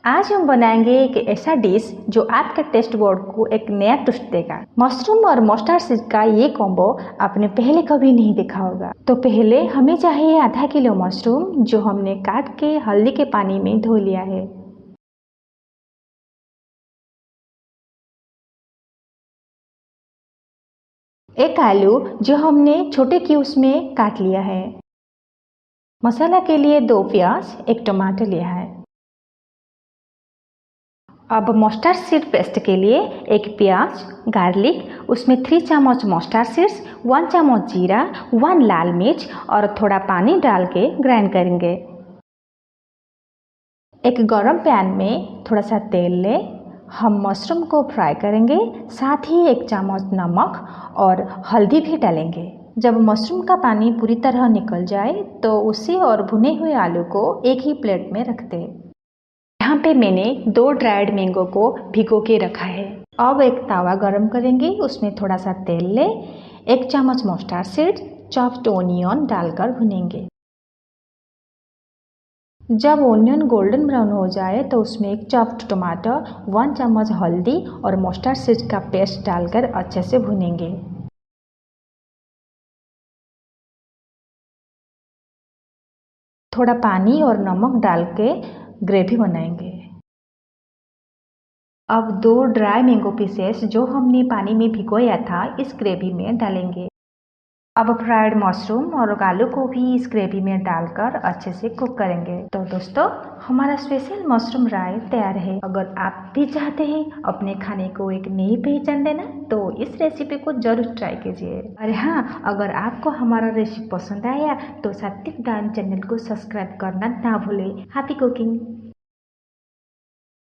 आज हम बनाएंगे एक ऐसा डिश जो आपके टेस्ट बोर्ड को एक नया ट्विस्ट देगा। मशरूम और मस्टर्ड सीड का ये कॉम्बो आपने पहले कभी नहीं देखा होगा। तो पहले हमें चाहिए आधा किलो मशरूम जो हमने काट के हल्दी के पानी में धो लिया है। एक आलू जो हमने छोटे क्यूब्स में काट लिया है। मसाला के लिए 2 प्याज, 1 टमाटर लिया है। अब मस्टर्ड सीड पेस्ट के लिए 1 प्याज, गार्लिक, उसमें 3 चम्मच मस्टर्ड सीड्स, 1 चम्मच जीरा, 1 लाल मिर्च और थोड़ा पानी डाल के ग्राइंड करेंगे। एक गरम पैन में थोड़ा सा तेल लें। हम मशरूम को फ्राई करेंगे, साथ ही 1 चम्मच नमक और हल्दी भी डालेंगे। जब मशरूम का पानी पूरी तरह निकल जाए तो उसे और भुने हुए आलू को एक ही प्लेट में रख दें। यहाँ पे मैंने 2 ड्राइड मैंगो को भिगो के रखा है। अब एक तवा गरम करेंगे, उसमें थोड़ा सा तेल लें। 1 चम्मच मस्टर्ड सीड, चॉप्ड ओनियन डालकर भुनेंगे। जब ओनियन गोल्डन ब्राउन हो जाए तो उसमें 1 चॉप्ड टमाटर, 1 चम्मच हल्दी और मस्टर्ड सीड का पेस्ट डालकर अच्छे से भुनेंगे। थोड़ा पानी और नमक डाल के ग्रेवी बनाएंगे। अब 2 ड्राई मैंगो पीसेस जो हमने पानी में भिगोया था इस ग्रेवी में डालेंगे। अब फ्राइड मशरूम और आलू को भी इस ग्रेवी में डालकर अच्छे से कुक करेंगे। तो दोस्तों, हमारा स्पेशल मशरूम राय तैयार है। अगर आप भी चाहते हैं अपने खाने को एक नई पहचान देना तो इस रेसिपी को जरूर ट्राई कीजिए। अरे हाँ, अगर आपको हमारा रेसिपी पसंद आया तो सात्विक डांस चैनल को सब्सक्राइब करना ना भूलें। Happy cooking.